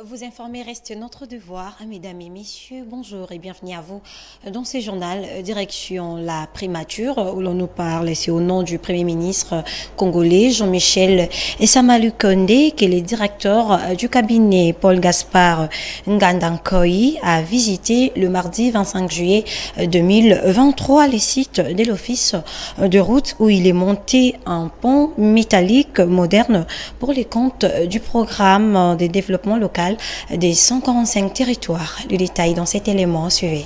Vous informer reste notre devoir. Mesdames et messieurs, bonjour et bienvenue à vous dans ce journal direction la primature où l'on nous parle. C'est au nom du Premier ministre congolais Jean-Michel Samalukonde que le directeur du cabinet Paul Gaspard Ngandankoy a visité le mardi 25 juillet 2023 le site de l'office de route où il est monté un pont métallique moderne pour les comptes du programme de développement local des 145 territoires. Le détail dans cet élément, suivez.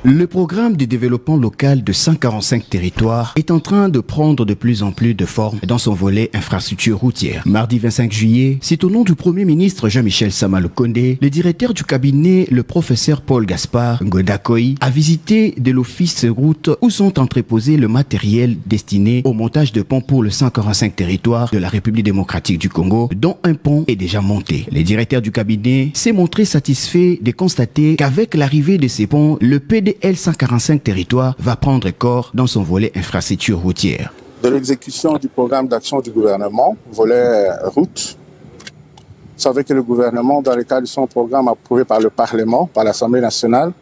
Le programme de développement local de 145 territoires est en train de prendre de plus en plus de forme dans son volet infrastructure routière. Mardi 25 juillet, c'est au nom du Premier ministre Jean-Michel Samalukonde, le directeur du cabinet, le professeur Paul Gaspard Ngandankoy, a visité de l'office route où sont entreposés le matériel destiné au montage de ponts pour le 145 territoires de la République démocratique du Congo, dont un pont est déjà monté. Le directeur du cabinet s'est montré satisfait de constater qu'avec l'arrivée de ces ponts, le PDL 145 territoires va prendre corps dans son volet infrastructure routière. De l'exécution du programme d'action du gouvernement, volet route, vous savez que le gouvernement, dans le cadre de son programme approuvé par le Parlement, par l'Assemblée nationale,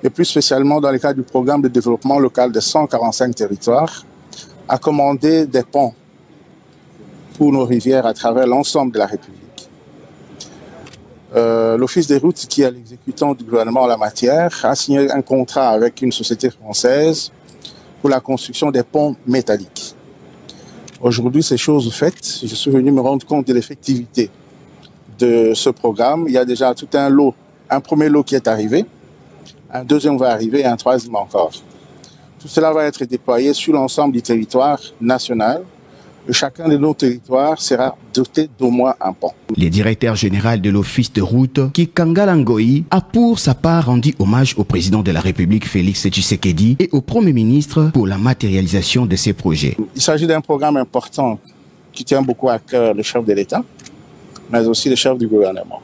et plus spécialement dans le cadre du programme de développement local de 145 territoires, a commandé des ponts pour nos rivières à travers l'ensemble de la République. L'Office des routes, qui est l'exécutant du gouvernement en la matière, a signé un contrat avec une société française pour la construction des ponts métalliques. Aujourd'hui, ces choses faites, je suis venu me rendre compte de l'effectivité de ce programme. Il y a déjà tout un lot, un premier lot qui est arrivé, un deuxième va arriver et un troisième encore. Tout cela va être déployé sur l'ensemble du territoire national. Chacun de nos territoires sera doté d'au moins un pont. Le directeur général de l'office de route, Kikanga Ngoyi, a pour sa part rendu hommage au président de la République Félix Tshisekedi et au Premier ministre pour la matérialisation de ces projets. Il s'agit d'un programme important qui tient beaucoup à cœur le chef de l'État, mais aussi le chef du gouvernement.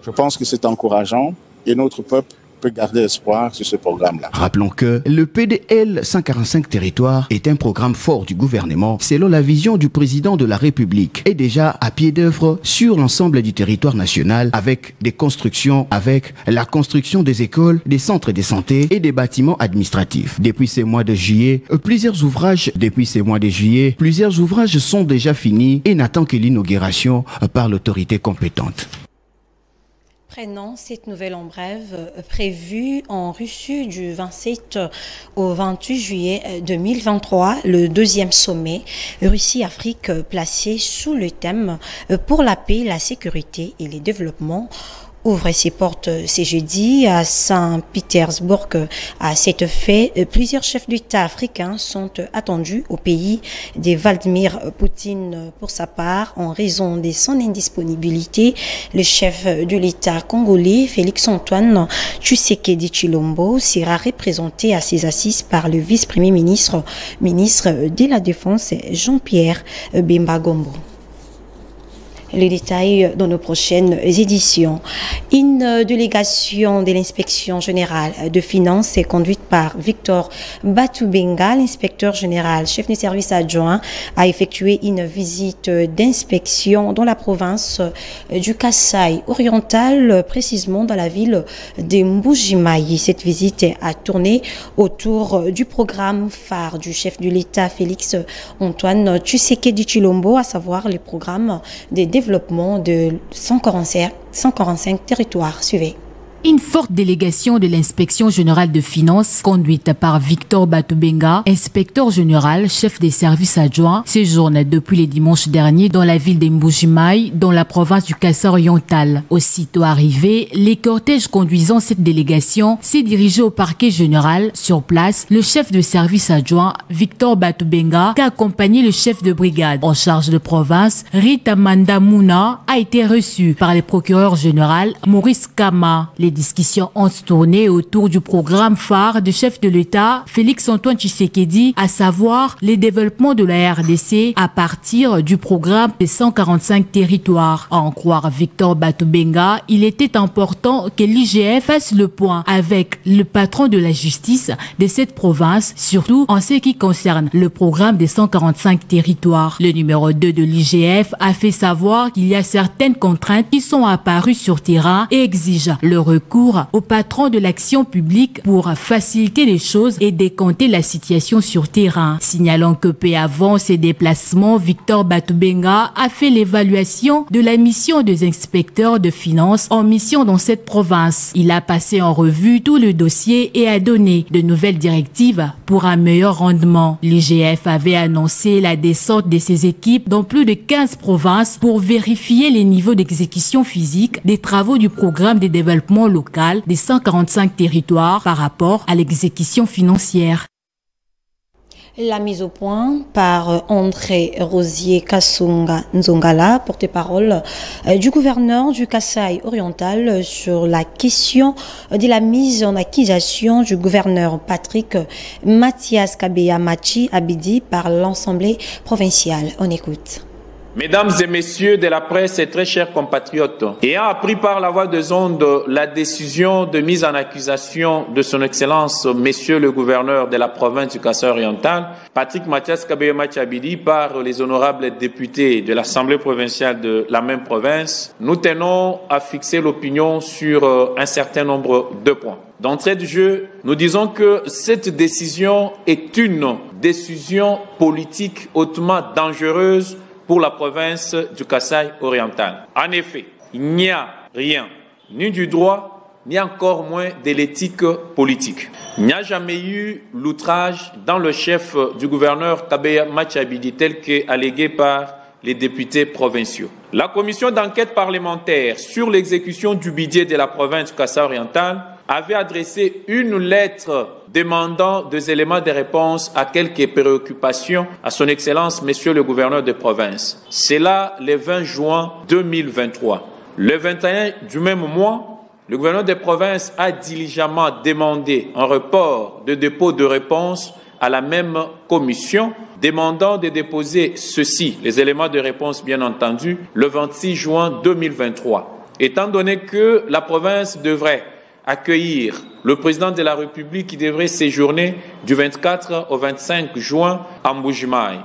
Je pense que c'est encourageant et notre peuple peut garder espoir sur ce programme-là. Rappelons que le PDL 145 territoires est un programme fort du gouvernement selon la vision du président de la République et déjà à pied d'œuvre sur l'ensemble du territoire national avec des constructions, avec la construction des écoles, des centres de santé et des bâtiments administratifs. Depuis ces mois de juillet, plusieurs ouvrages sont déjà finis et n'attendent que l'inauguration par l'autorité compétente. Prenons cette nouvelle en brève prévue en Russie du 27 au 28 juillet 2023, le deuxième sommet Russie-Afrique placé sous le thème pour la paix, la sécurité et le développement ouvre ses portes ce jeudi à Saint-Pétersbourg. À cet effet, plusieurs chefs d'État africains sont attendus au pays de Vladimir Poutine. Pour sa part, en raison de son indisponibilité, le chef de l'État congolais, Félix-Antoine Tshisekedi Tshilombo, sera représenté à ses assises par le vice-premier ministre, ministre de la Défense, Jean-Pierre Bemba Gombo. Les détails dans nos prochaines éditions. Une délégation de l'inspection générale de finances est conduite par Victor Batubenga, l'inspecteur général, chef de service adjoint, a effectué une visite d'inspection dans la province du Kasaï oriental, précisément dans la ville de Mbujimayi. Cette visite a tourné autour du programme phare du chef de l'État, Félix Antoine Tshisekedi Tshilombo, à savoir le programme des développement de 145 territoires. Suivez. Une forte délégation de l'inspection générale de finances, conduite par Victor Batubenga, inspecteur général, chef des services adjoints, séjourne depuis le dimanche dernier dans la ville de Mbuji-Mayi, dans la province du Kasaï oriental. Aussitôt arrivé, les cortèges conduisant cette délégation s'est dirigé au parquet général. Sur place, le chef de service adjoint, Victor Batubenga, qui a accompagné le chef de brigade en charge de province, Rita Mandamuna, a été reçu par le procureur général, Maurice Kama. Les discussions ont tourné autour du programme phare du chef de l'État, Félix-Antoine Tshisekedi, à savoir les développements de la RDC à partir du programme des 145 territoires. À en croire Victor Batubenga, il était important que l'IGF fasse le point avec le patron de la justice de cette province, surtout en ce qui concerne le programme des 145 territoires. Le numéro 2 de l'IGF a fait savoir qu'il y a certaines contraintes qui sont apparues sur terrain et exigent le recours au patron de l'action publique pour faciliter les choses et décompter la situation sur terrain. Signalant que peu avant ses déplacements, Victor Batubenga a fait l'évaluation de la mission des inspecteurs de finances en mission dans cette province. Il a passé en revue tout le dossier et a donné de nouvelles directives pour un meilleur rendement. L'IGF avait annoncé la descente de ses équipes dans plus de 15 provinces pour vérifier les niveaux d'exécution physique des travaux du programme de développement local des 145 territoires par rapport à l'exécution financière. La mise au point par André Rosier Kassunga Nzongala, porte-parole du gouverneur du Kasaï oriental sur la question de la mise en accusation du gouverneur Patrick Mathias Kabeya Machi Abidi par l'Assemblée provinciale. On écoute. Mesdames et messieurs de la presse et très chers compatriotes, ayant appris par la voix des ondes la décision de mise en accusation de son Excellence, Monsieur le gouverneur de la province du Kasaï oriental, Patrick Mathias Kabeya Machi Abidi, par les honorables députés de l'Assemblée provinciale de la même province, nous tenons à fixer l'opinion sur un certain nombre de points. D'entrée de jeu, nous disons que cette décision est une décision politique hautement dangereuse pour la province du Kasaï oriental. En effet, il n'y a rien, ni du droit, ni encore moins de l'éthique politique. Il n'y a jamais eu l'outrage dans le chef du gouverneur Kabeya Machi Abidi tel que allégué par les députés provinciaux. La commission d'enquête parlementaire sur l'exécution du budget de la province du Kasaï oriental avait adressé une lettre demandant des éléments de réponse à quelques préoccupations à son Excellence, Monsieur le gouverneur de province. C'est là le 20 juin 2023. Le 21 du même mois, le gouverneur de province a diligemment demandé un report de dépôt de réponse à la même commission, demandant de déposer ceci, les éléments de réponse bien entendu, le 26 juin 2023. Étant donné que la province devrait accueillir le président de la République qui devrait séjourner du 24 au 25 juin à Mbuji-Mayi.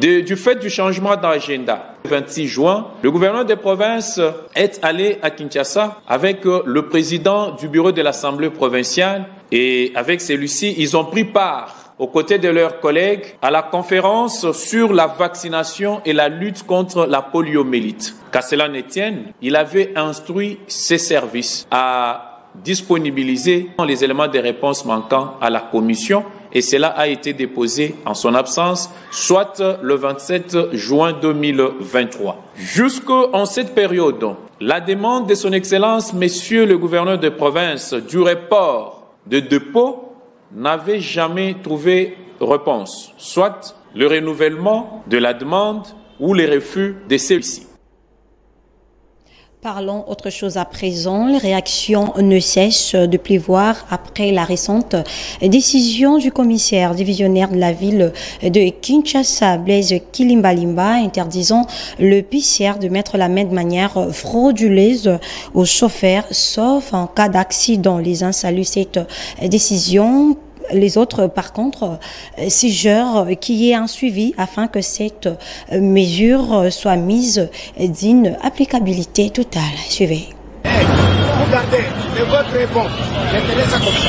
Du fait du changement d'agenda, le 26 juin, le gouverneur des provinces est allé à Kinshasa avec le président du bureau de l'Assemblée provinciale et avec celui-ci, ils ont pris part aux côtés de leurs collègues à la conférence sur la vaccination et la lutte contre la poliomyélite. Qu'à cela ne tienne, il avait instruit ses services à disponibiliser les éléments de réponse manquants à la commission et cela a été déposé en son absence, soit le 27 juin 2023. Jusqu'en cette période, la demande de son Excellence, Monsieur le gouverneur de province, du report de dépôt n'avait jamais trouvé réponse, soit le renouvellement de la demande ou le refus de celle-ci. Parlons autre chose à présent. Les réactions ne cessent de pleuvoir après la récente décision du commissaire divisionnaire de la ville de Kinshasa, Blaise Kilimbalimba, interdisant le PCR de mettre la main de manière frauduleuse aux chauffeurs, sauf en cas d'accident. Les uns saluent cette décision. Les autres, par contre, suggèrent qu'il y ait un suivi afin que cette mesure soit mise d'une applicabilité totale. Suivez. Regardez. le vôtre est bon. Mettez ça comme ça.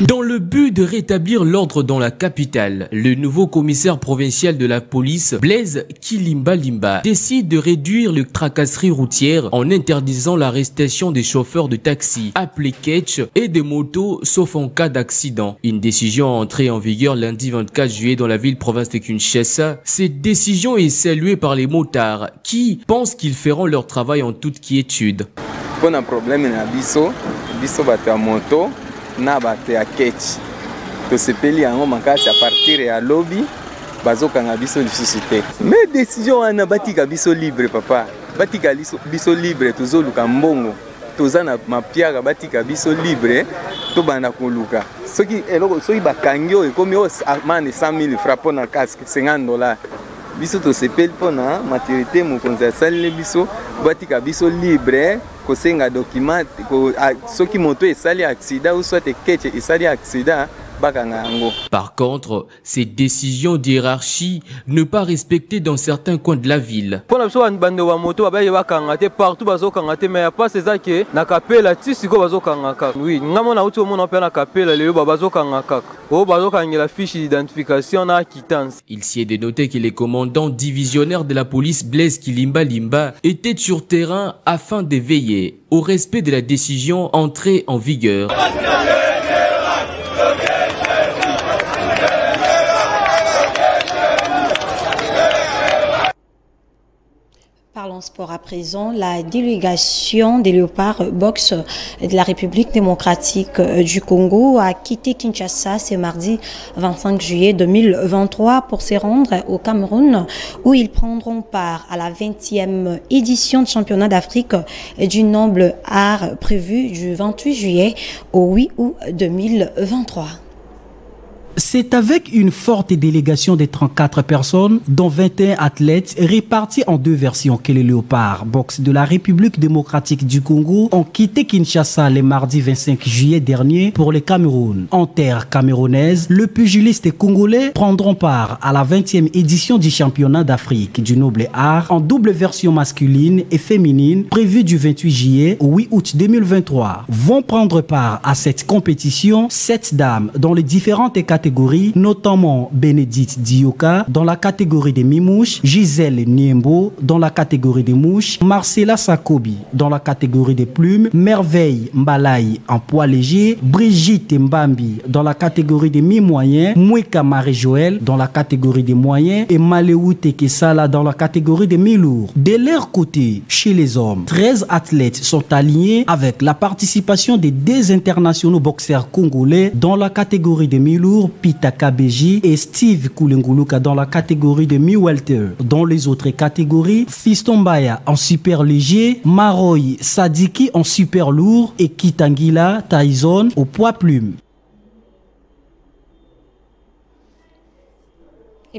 Dans le but de rétablir l'ordre dans la capitale, le nouveau commissaire provincial de la police, Blaise Kilimbalimba, décide de réduire les tracasseries routières en interdisant l'arrestation des chauffeurs de taxi, appelés catch, et des motos, sauf en cas d'accident. Une décision entrée en vigueur lundi 24 juillet dans la ville-province de Kinshasa. Cette décision est saluée par les motards qui pensent qu'ils feront leur travail en toute quiétude. Pour un problème na biso bato ya moto na bato ya catch to sepeli yango makasi à partir ya lobby bazokanga biso lisusu te. Mais décision wana batika biso libre papa, batika biso libre tozoluka mbongo toza na mapiaka batika biso libre to bana koluka soki eloko soki bakangi oyo ekomi mane 100 000 francs pona casque $50 biso to sepeli pona maturité mokonzi asaleli biso batika biso libre kosenga document soki moto esali accident ou soit ketche esali accident. Par contre, ces décisions d'hiérarchie ne pas respectées dans certains coins de la ville. Il s'y est de noter que les commandants divisionnaires de la police Blaise Kilimbalimba étaient sur terrain afin de veiller au respect de la décision entrée en vigueur. Parlons sport à présent. La délégation des Léopards Boxe de la République démocratique du Congo a quitté Kinshasa ce mardi 25 juillet 2023 pour se rendre au Cameroun où ils prendront part à la 20e édition du championnat d'Afrique du noble art prévu du 28 juillet au 8 août 2023. C'est avec une forte délégation de 34 personnes, dont 21 athlètes, répartis en deux versions que les Léopards Boxe de la République démocratique du Congo ont quitté Kinshasa le mardi 25 juillet dernier pour le Cameroun. En terre camerounaise, le pugiliste congolais prendront part à la 20e édition du championnat d'Afrique du noble art en double version masculine et féminine prévue du 28 juillet au 8 août 2023. Vont prendre part à cette compétition 7 dames dans les différentes catégories, notamment Bénédicte Dioka dans la catégorie des mi-mouches, Gisèle Niembo dans la catégorie des mouches, Marcela Sakobi dans la catégorie des plumes, Merveille Mbalaï en poids léger, Brigitte Mbambi dans la catégorie des mi-moyens, Moueka Marie-Joël dans la catégorie des moyens et Maléoute Kesala dans la catégorie des mi-lourds. De leur côté, chez les hommes, 13 athlètes sont alignés avec la participation des 2 internationaux boxeurs congolais dans la catégorie des mi-lourds, Pita Kabeji et Steve Koulenguluka dans la catégorie de mi-welter. Dans les autres catégories, Fiston Baya en super léger, Maroy Sadiki en super lourd et Kitangila Tyson au poids plume.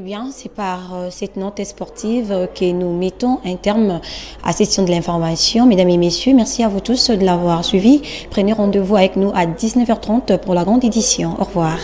Eh bien, c'est par cette note sportive que nous mettons un terme à cette session de l'information. Mesdames et messieurs, merci à vous tous de l'avoir suivi. Prenez rendez-vous avec nous à 19h30 pour la grande édition. Au revoir.